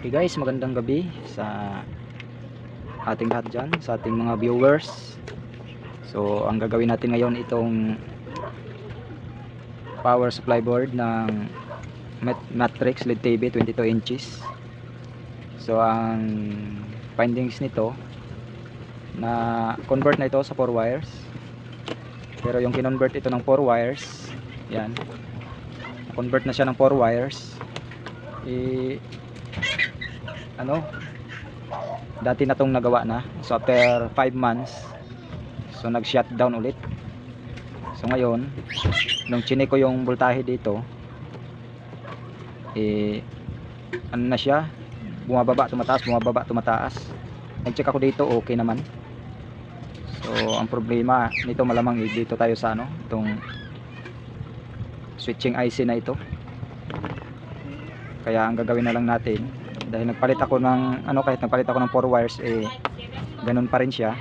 Okay guys, magandang gabi sa ating lahat dyan, sa ating mga viewers. So ang gagawin natin ngayon itong power supply board ng Matrix LED TV 22 inches. So ang findings nito, na convert na ito sa 4 wires. Pero yung kinonvert ito ng 4 wires, yan, convert na siya ng 4 wires. Dati na tong nagawa na. So after 5 months, so nag shutdown ulit. So ngayon, nung chinek ko yung voltahe dito, ano na siya, bumababa, tumataas, bumababa, tumataas. Nag-check ako dito, okay naman. So ang problema nito malamang dito tayo sa itong switching IC na ito. Kaya ang gagawin na lang natin, dahil nagpalit ako ng kahit nagpalit ako ng 4 wires, ganun pa rin siya.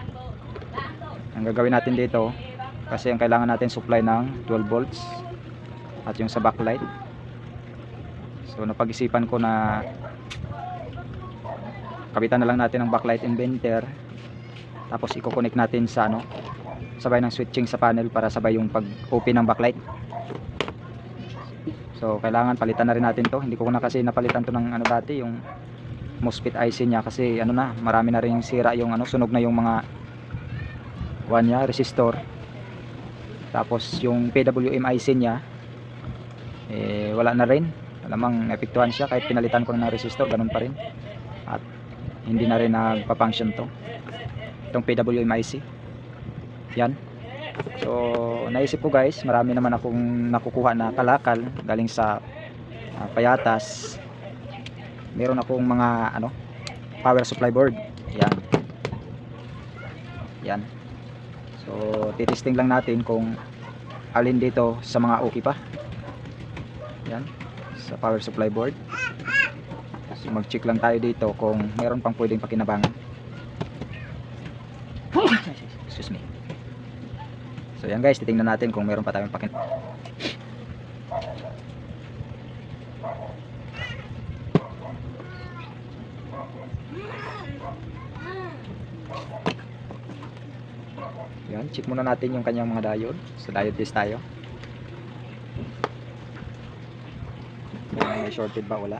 Ang gagawin natin dito, kasi ang kailangan natin supply ng 12 volts at yung sa backlight. So napag-isipan ko na kabitan na lang natin ang backlight inverter, tapos i-connect natin sa sabay ng switching sa panel para sabay yung pag-open ng backlight. So kailangan palitan na rin natin to. Hindi ko na kasi napalitan to ng dati, yung MOSFET IC niya, kasi marami na rin sira, yung sunog na yung mga niya, resistor. Tapos yung PWM IC niya wala na rin, alamang naepektuhan siya kahit pinalitan ko na ng resistor, ganun pa rin. At hindi na rin nagpa-function to, itong PWM IC. Yan. So naisip ko guys, marami naman akong nakukuha na kalakal galing sa payatas. Meron akong mga power supply board. Yan. Yan. So titesting lang natin kung alin dito sa mga okay pa. Yan, sa power supply board. So mag-check lang tayo dito kung meron pang pwedeng pakinabangan. Excuse me. So yan guys, titingnan natin kung meron pa tayong pakinabangan. Yan, check muna natin yung kanyang mga diode. So diode test tayo. May shorted ba? Wala.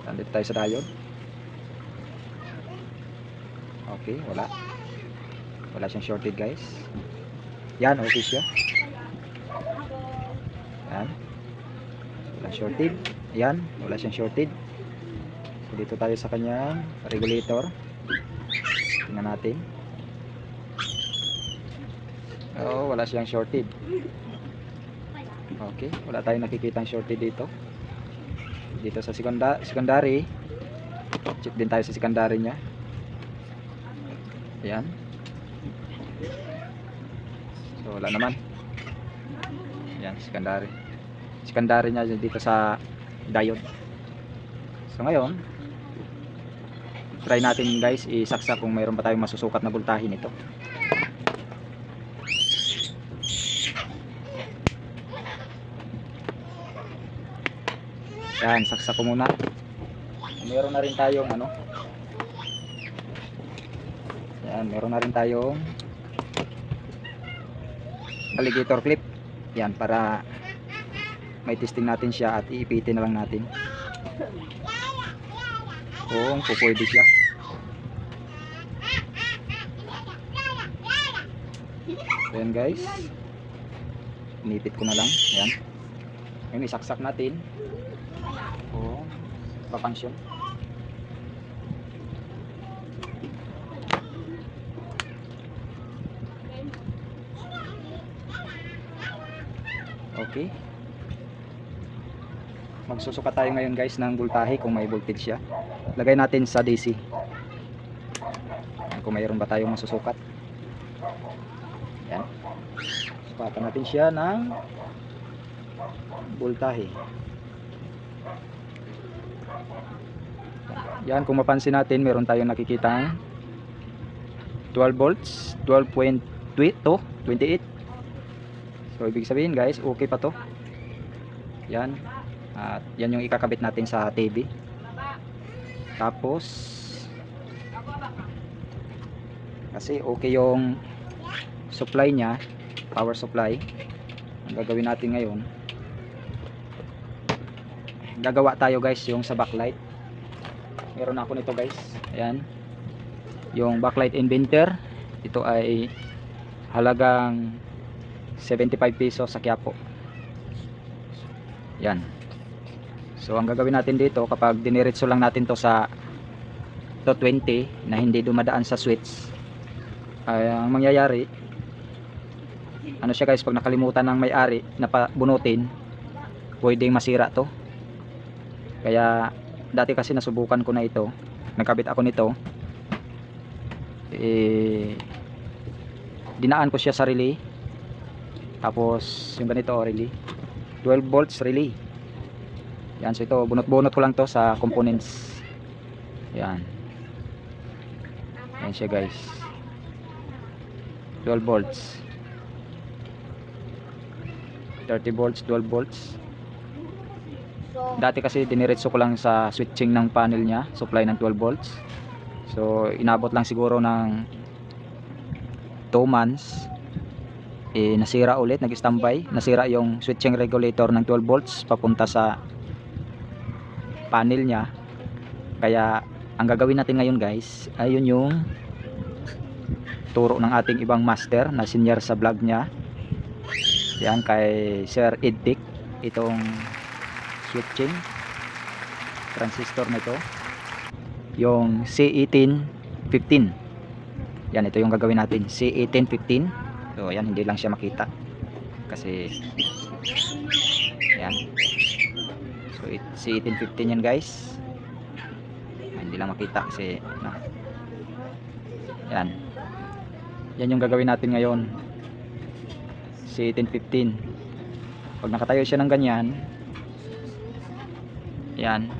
Nandito tayo sa diode. Okay, wala. Wala siyang shorted guys. Yan, okay siya. Yan. Wala shorted. Yan, wala siyang shorted. So dito tayo sa kanyang regulator. Tingnan natin. Oh, wala siyang shorted. Okay, wala tayong nakikitang shorted dito. Dito sa secondary, check din tayo sa secondary niya. Ayan. So wala naman. Ayan, secondary. Secondary niya dito sa diode. So ngayon, try natin guys, isaksak kung mayroon pa tayong masusukat na voltahe nito. Yan, saksak ko muna. Meron na rin tayong yan, meron na rin tayong alligator clip. Yan, para may testing natin siya at iipitin na lang natin kung pupwede siya. Yan guys, inipit ko na lang. Yan, ngayon isaksak natin kung papangsyon. Okay, magsusukat tayo ngayon guys ng voltahe kung may voltage siya. Lagay natin sa DC kung mayroon ba tayong masusukat. Yan, sukatan natin siya ng voltahe. Yan, kung mapansin natin, meron tayong nakikitang 12 volts, 12.28. So ibig sabihin guys, okay pa to. Yan. At yan yung ikakabit natin sa TV. Tapos kasi okay yung supply niya, power supply. Ang gagawin natin ngayon, gagawa tayo guys yung sa backlight. Meron ako nito guys, ayan, yung backlight inverter. Ito ay halagang 75 pesos sa Quiapo. Yan. So ang gagawin natin dito, kapag diniretso lang natin to sa 220 na hindi dumadaan sa switch, ay ang mangyayari, ano siya guys, pag nakalimutan ng may-ari na bunutin, pwedeng masira to. Kaya dati kasi nasubukan ko na ito, nagkabit ako nito, dinaan ko siya sa relay. Tapos yung ganito relay, 12 volts relay. Yan, so ito bunot-bunot ko lang to sa components. Yan. Yan siya guys, 12 volts, 30 volts, 12 volts. Dati kasi diniretso ko lang sa switching ng panel niya, supply ng 12 volts. So inabot lang siguro ng 2 months, nasira ulit, nag-standby, nasira yung switching regulator ng 12 volts papunta sa panel niya. Kaya ang gagawin natin ngayon guys, ayun yung turo ng ating ibang master na senior sa vlog niya. Yan, kay Sir Eddick, itong switching transistor na ito, yung C1815. Yan, ito yung gagawin natin, C1815. So yan, hindi lang siya makita kasi yan. So C1815 yan guys, hindi lang makita kasi no. Yan, yan yung gagawin natin ngayon, C1815. Pag nakatayo siya ng ganyan, yan,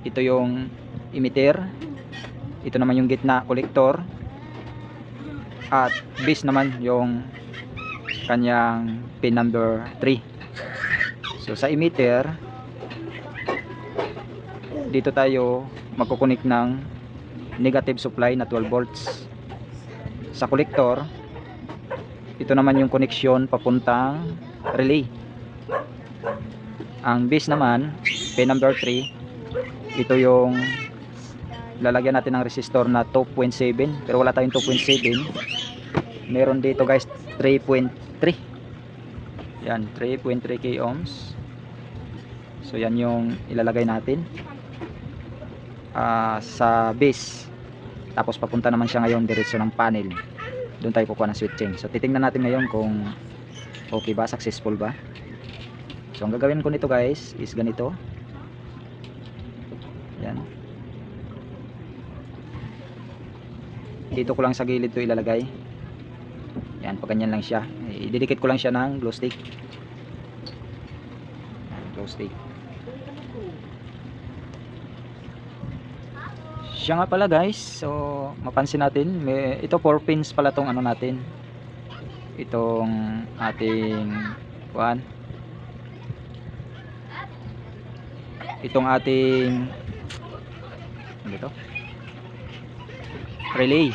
ito yung emitter, ito naman yung gitna collector, at base naman yung kanyang pin number 3. So sa emitter, dito tayo magkukunik ng negative supply na 12 volts. Sa collector, ito naman yung connection papuntang relay. Ang base naman, pin number 3, ito yung lalagyan natin ng resistor na 2.7, pero wala tayong 2.7. Meron dito guys 3.3. Yan, 3.3 k ohms. So yan yung ilalagay natin sa base. Tapos papunta naman siya ngayon diretso ng panel. Doon tayo kukuha ng switching. So titingnan natin ngayon kung okay ba, successful ba. So ang gagawin ko nito guys is ganito. Yan. Dito ko lang sa gilid to ilalagay. Yan, pag ganyan lang siya. Ididikit ko lang siya ng glow stick. Glow stick. Siya nga pala guys. So mapansin natin, ito 4 pins pala tong ano natin. Itong ating itong ating dito relay,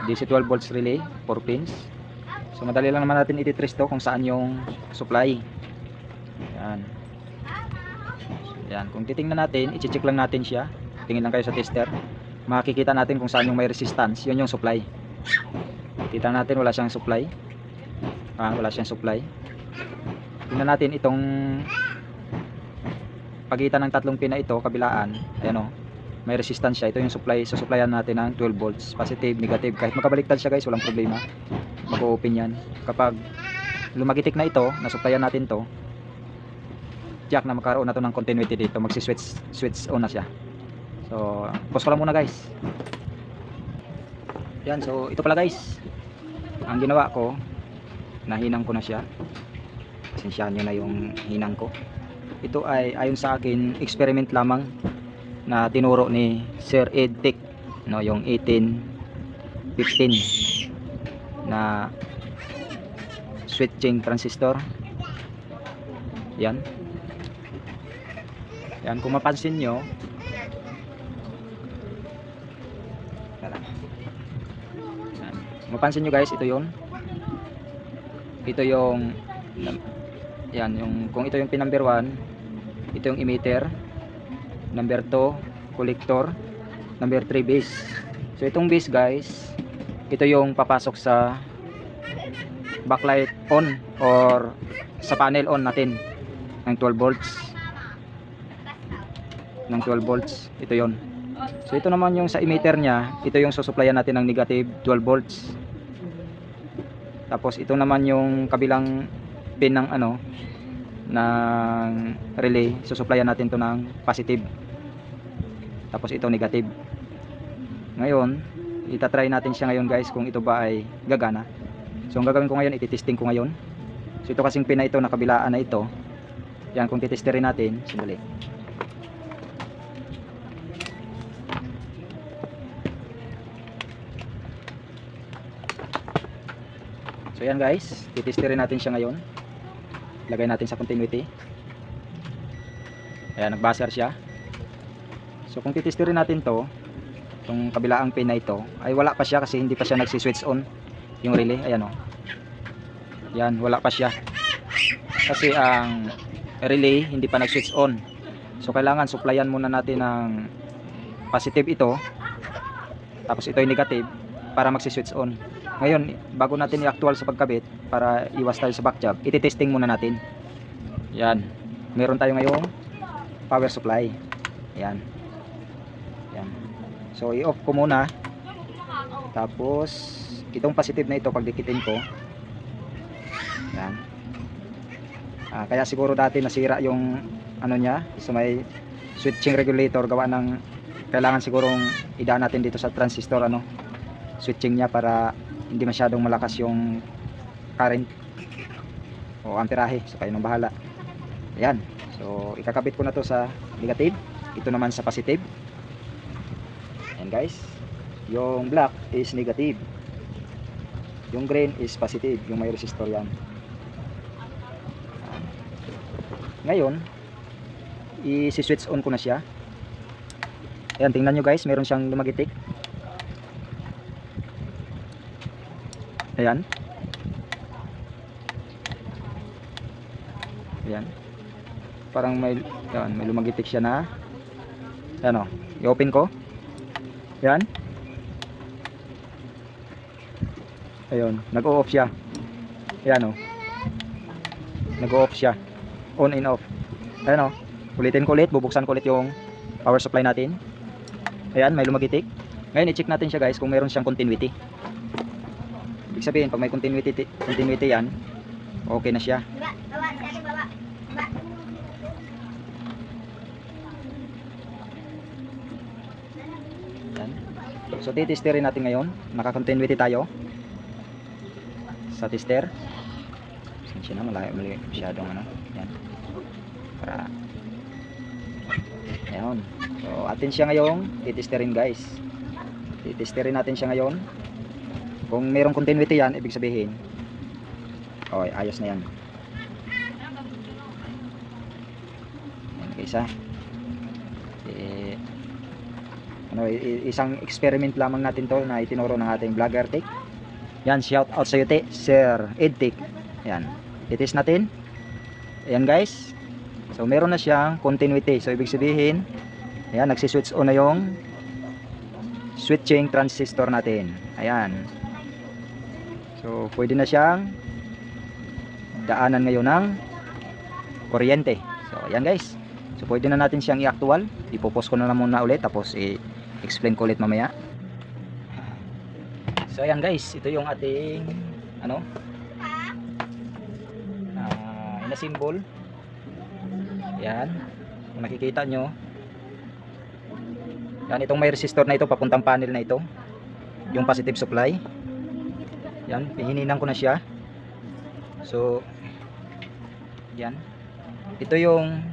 DC 12 volts relay, 4 pins. So madali lang naman natin ititrace to kung saan yung supply. Yan. Yan, kung titingnan natin, i-check lang natin siya. Tingin lang kayo sa tester, makikita natin kung saan yung may resistance, yun yung supply. Kita natin wala siyang supply. Wala siyang supply. Tingnan natin itong pagitan ng tatlong pin na ito, kabilaan, ayan o, may resistance siya. Ito yung supply, so supplyan natin ng 12 volts, positive, negative. Kahit makabaliktad siya guys, walang problema, mag-open yan. Kapag lumagitik na ito, nasupplyan natin to, jack na magkaroon na to ng continuity dito, switch on na siya. So pause ko lang muna guys. Yan, so ito pala guys, ang ginawa ko, nahinang ko na siya. Pasensyahan nyo na yung hinang ko. Ito ay ayon sa akin experiment lamang na tinuro ni Sir Eddick, no, yung 1815 na switching transistor. Yan. Yan, kung mapansin nyo, yan, mapansin nyo guys, ito yung yan, kung ito yung pin number 1, ito yung emitter, number 2 collector, number 3 base. So itong base guys, ito yung papasok sa backlight on or sa panel on natin ng 12 volts. Ito yon. So ito naman yung sa emitter nya, ito yung susuplayan natin ng negative 12 volts. Tapos ito naman yung kabilang pin ng ng relay, susuplayan natin to ng positive. Tapos ito negative. Ngayon, itatry natin siya ngayon guys kung ito ba ay gagana. So ang gagawin ko ngayon, ititesting ko ngayon. So ito kasing pin na ito, nakabilaan na ito. Yan, kung titesterin natin, sandali. So yan guys, titesterin natin siya ngayon. Lagay natin sa continuity. Ayan, nag-buzzer siya. So kung titesterin natin to, itong kabilaang pin na ito, ay wala pa siya kasi hindi pa siya nagsi-switch on yung relay. Ayan o. Yan, wala pa siya. Kasi ang relay hindi pa nag-switch on. So kailangan supplyan muna natin ng positive ito. Tapos ito yung negative para magsi-switch on. Ngayon, bago natin i-actual sa pagkabit para iwas tayo sa back jab, iti-testing muna natin. Yan. Meron tayo ngayong power supply. Yan. Yan. So i-off ko muna. Tapos itong positive na ito pagdikitin ko. Yan. Kaya siguro dati nasira yung niya, so may switching regulator, gawa ng kailangan sigurong idaan natin dito sa transistor switching niya para hindi masyadong malakas yung current o amperahe. So kayo nang bahala. Ayan. So ikakabit ko na to sa negative, ito naman sa positive. Ayan guys, yung black is negative, yung green is positive, yung may resistor yan. Ngayon i-switch on ko na siya. Ayan, tingnan nyo guys, meron siyang lumagitik. Ayan. Ayan. Parang may lumagitik siya na. Ayan o. I-open ko. Ayan. Ayun. Nag-o-off siya. Ayan o. Nag-o-off siya. On and off. Ayan o. Ulitin ko ulit. Bubuksan ko ulit yung power supply natin. Ayan. May lumagitik. Ngayon i-check natin siya guys kung meron siyang continuity. Ibig sabihin, pag may continuity yan, okay na siya. Yan. So titesterin natin ngayon. Naka-continuity tayo sa tester. Siya na, malayo masyadong yan. Para ayan. So atin siya ngayon titesterin guys. Titesterin natin siya ngayon. Kung mayroong continuity yan, ibig sabihin okay, ayos na yan. Yan guys isang experiment lamang natin to na itinuro ng ating vlogger Tech. Yan, shout out sa iyo Sir Edtech. Yan, itis natin. Ayan guys, so meron na siyang continuity. So ibig sabihin, ayan, nagsiswitch on na yung switching transistor natin. Ayan. So pwede na siyang daanan ngayon ng kuryente. So ayan guys. So pwede na natin siyang i-actual. Ipopost ko na lang muna ulit, tapos i-explain ko ulit mamaya. So ayan guys, ito yung ating ina-symbol. Ayan. Kung nakikita nyo, yan, itong may resistor na ito papuntang panel na ito, yung positive supply. Yan, hinihinan ko na siya. So yan, ito yung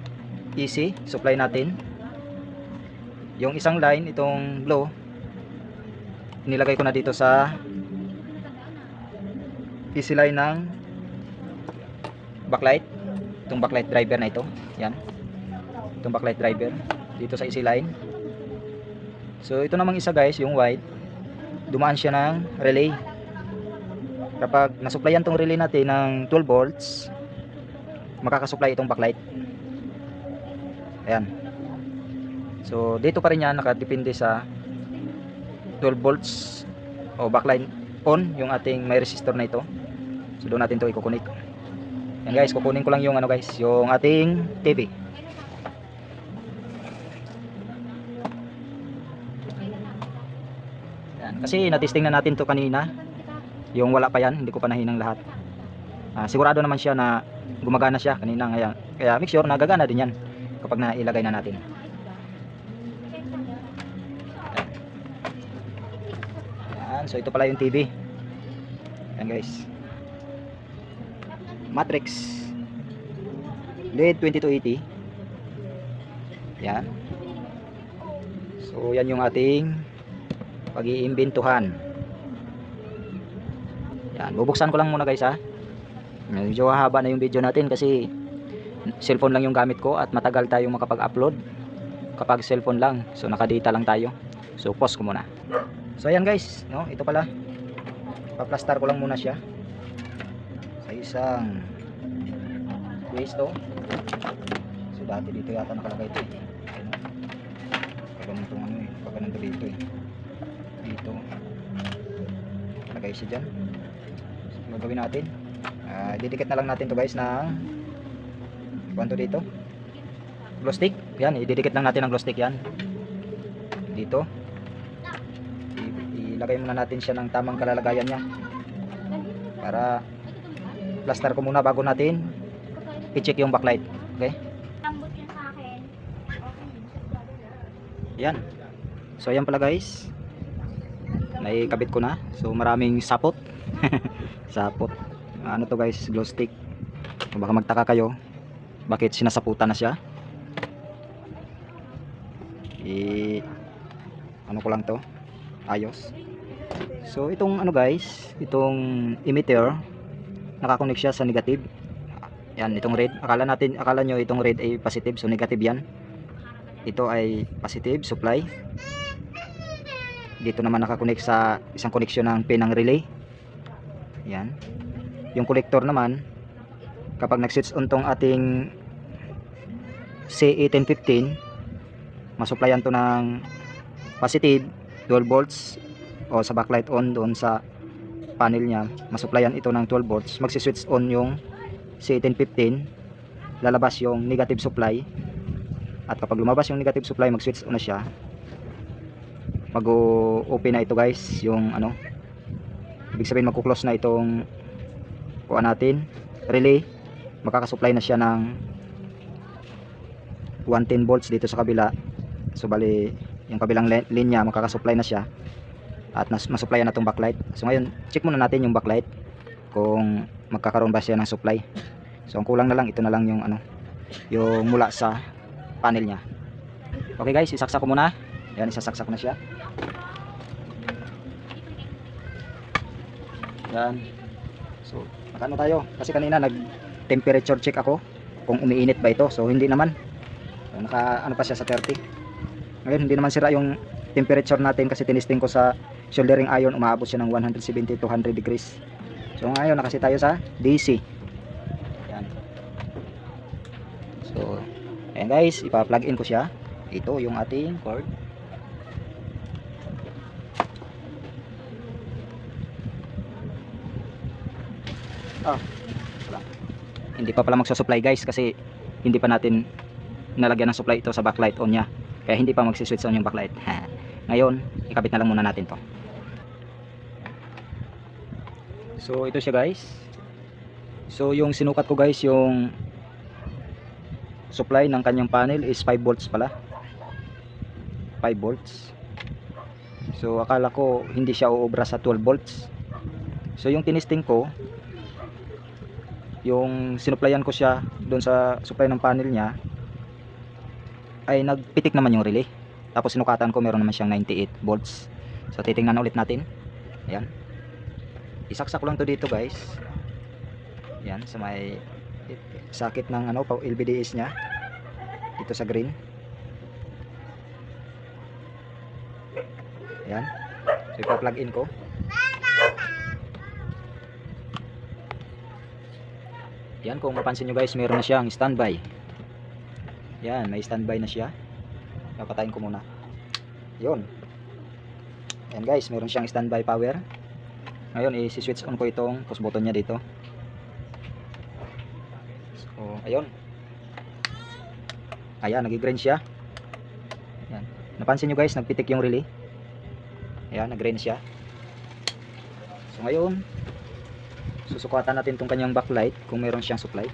AC supply natin. Yung isang line, itong blue, nilagay ko na dito sa AC line ng backlight, itong backlight driver na ito. Yan. Itong backlight driver dito sa easy line. So ito namang isa guys, yung white, dumaan siya ng relay. Kapag nasuplayan tong relay natin ng 12 volts, makakasupply itong backlight. Ayan. So dito pa rin yan, nakadepende sa 12 volts o backlight on yung ating may resistor na ito. So doon natin to i-connect. Yan guys, kukunin ko lang yung ano guys, yung ating TV. Yan. Kasi natesting na natin to kanina. Yung wala pa yan, hindi ko pa nahinang lahat. Sigurado naman siya na gumagana siya kanina. Kaya make sure na gagana din yan kapag nailagay na natin. Yan. So ito pala yung TV. Yan guys. Matrix LED 2280. Yan. So yan yung ating pag-iimbintuhan. Yan, bubuksan ko lang muna guys ha. Medyo haba na yung video natin kasi cellphone lang yung gamit ko at matagal tayong makapag-upload kapag cellphone lang. So nakadata lang tayo. So pause ko muna. So ayan guys, no, ito pala. Pa-plaster ko lang muna siya sa isang pwesto. So dati dito yata nakalagay ito. Pag ganito ano eh, pag ganito dito eh. Dito. Lagay siya dyan. So, gagawin natin. Didikit na lang natin to guys ng kuwanto dito. Glow stick. Yan, ididikit lang natin ang glow stick yan. Dito. Ilagay muna natin siya ng tamang kalalagayan niya. Para plaster ko muna bago natin i-check yung backlight. Okay? Yan. So ayan pala guys. Naikabit ko na. So maraming sapot. Sapot. Ano to guys, glow stick. Kung baka magtaka kayo bakit sinasaputan na siya. Ano ko lang to, ayos. So itong ano guys, itong emitter nakakonect siya sa negative. Yan, itong red. Akala nyo itong red ay positive, so negative yan. Ito ay positive supply. Dito naman nakakonect sa isang connection ng pin ng relay. Yan. Yung collector naman, kapag nag-switch on tong ating C1815, masupplyan to ng positive 12 volts o sa backlight on doon sa panel niya, masupplyan ito ng 12 volts. Magsi-switch on yung C1815, lalabas yung negative supply. At kapag lumabas yung negative supply, mag-switch on na siya. Mag-open na ito guys, yung ano, ibig sabihin magkuklose na itong kuha natin, relay. Makakasupply na siya ng 110 volts dito sa kabila. So bali, yung kabilang linya makakasupply na siya. At masupplyan na itong backlight. So ngayon, check muna natin yung backlight kung magkakaroon ba siya ng supply. So ang kulang na lang, ito na lang yung ano, yung mula sa panel niya. Okay guys, isaksak ko muna. Yan, isasaksak ko na siya. Yan. So, nakano tayo? Kasi kanina nag temperature check ako kung umiinit ba ito. So hindi naman. So, naka ano pa siya sa 30. Ngayon hindi naman sira yung temperature natin kasi tinisting ko sa soldering iron, umaabot siya ng 170 to 100 degrees. So ngayon nakasi tayo sa DC. Yan. So ayan guys, ipa-plug in ko siya. Ito yung ating cord. Wala. Hindi pa pala magsusupply guys kasi hindi pa natin nalagyan ng supply ito sa backlight on nya. Kaya hindi pa magsi-switch on yung backlight. Ngayon, ikabit na lang muna natin to. So ito siya guys. So yung sinukat ko guys, yung supply ng kanyang panel is 5 volts pala. 5 volts. So akala ko hindi siya uubra sa 12 volts. So yung tinisting ko, yung sinuplayan ko siya doon sa supply ng panel niya, ay nagpitik naman yung relay. Tapos sinukatan ko, meron naman siyang 98 volts. So titingnan ulit natin. Ayan. Isaksak ko lang to dito guys. Ayan, sa may sakit ng ano, LVDS niya. dito sa green. Ayan. So ipa-plug in ko. Yan, kung mapansin nyo guys, meron na siyang standby. Yan, may standby na siya. Papatayin ko muna. Yun. Yan guys, meron siyang standby power. Ngayon, i-switch on ko itong push button niya dito. So, ayun. Ayan, nag-green siya. Yan. Napansin nyo guys, nagpitik yung relay. Ayan, nag-green siya. So, ngayon, susukatan natin itong kanyang backlight kung meron siyang supply.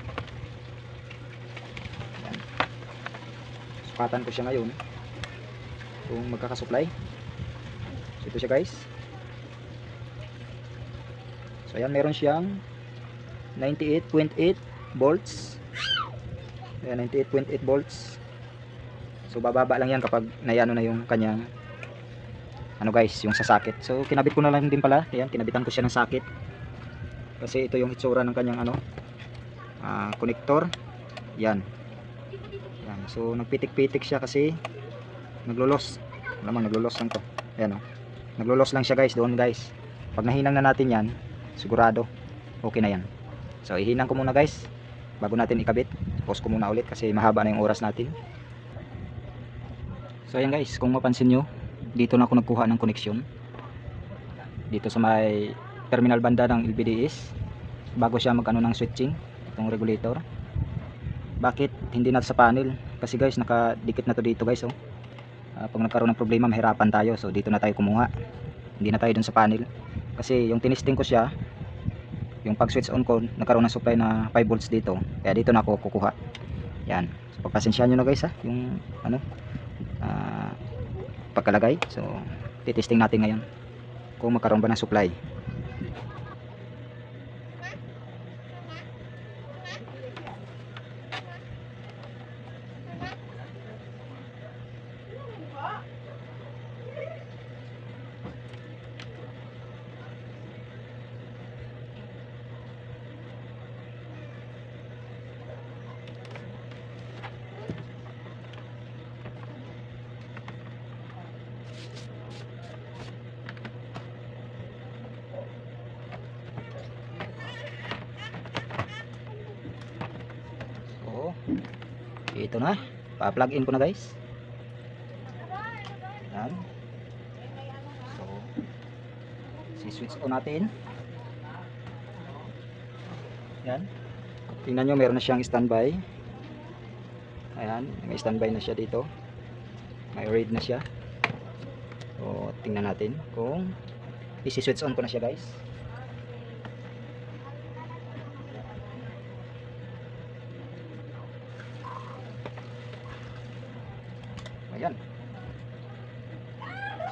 Ayan. Sukatan ko siya ngayon kung magkakasupply. So ito siya guys. So ayan, meron siyang 98.8 volts. Ayan, 98.8 volts. So bababa lang yan kapag nayano na yung kanyang ano guys, yung sa socket. So kinabit ko na lang din pala. Ayan, kinabitan ko siya ng socket. Kasi ito yung itsura ng kanyang ano, connector. Yan. Yan. So nagpitik-pitik siya kasi naglolos. Alam mo, naglolos lang to. Ayan o. Naglolos lang siya guys, doon guys. Pag nahinang na natin yan, sigurado okay na yan. So ihinang ko muna guys bago natin ikabit. Pause ko muna ulit kasi mahaba na yung oras natin. So ayan guys, kung mapansin nyo, dito na ako nagkuha ng connection. Dito sa may terminal banda ng LVDS bago siya magano ng switching itong regulator. Bakit hindi na sa panel? Kasi guys, nakadikit na to dito guys. Pag nagkaroon ng problema, mahirapan tayo. So dito na tayo kumuha, hindi na tayo dun sa panel. Kasi yung tinisting ko siya, yung pag switch on ko, nagkaroon ng supply na 5 volts dito, kaya dito na ako kukuha. Yan. So pagpasensyahan nyo na guys yung ano, pagkalagay. So titesting natin ngayon kung magkaroon ba ng supply. Ito na, pa-plug in ko na guys. Yan. So si-switch on natin. Yan. Tingnan nyo, meron na siyang standby. Ayan, may standby na siya dito. May read na siya. So tingnan natin kung isi-switch on ko na siya guys. Ayan.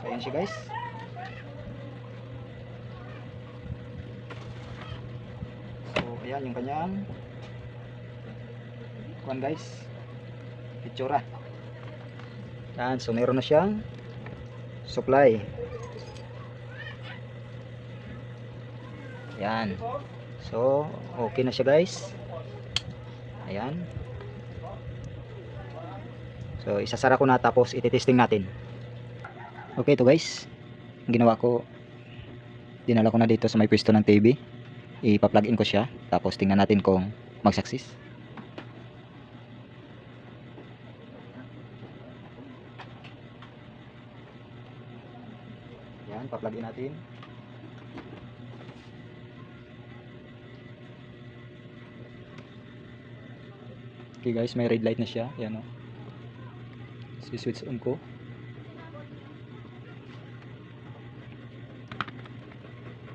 So ayan siya guys. So ayan yung kanyang kuan guys, itsura. Yan, so meron na siyang supply. Yan. So okay na siya guys. Ayan. So isasara ko na tapos ititesting natin. Okay to guys, ang ginawa ko, dinala ko na dito sa may pwesto ng TV. Ipa-plug in ko siya, tapos tingnan natin kung mag-success. Yan, pa-plug in natin. Okay guys, may red light na siya. Yan o. Si-switch on ko.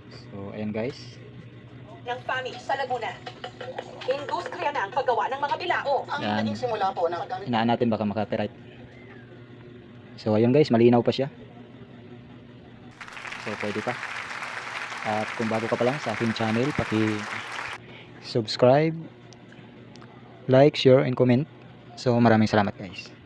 So ayan guys, ng FAMI sa Laguna. Industriya na ang paggawa ng mga bilao. Ang Yan. naging simula po ng paggamit. inaan natin baka maka-copyright. So ayun guys, malinaw pa siya. So pwede pa. At kung bago ka pa lang sa aking channel, paki-subscribe, like, share, and comment. So maraming salamat guys.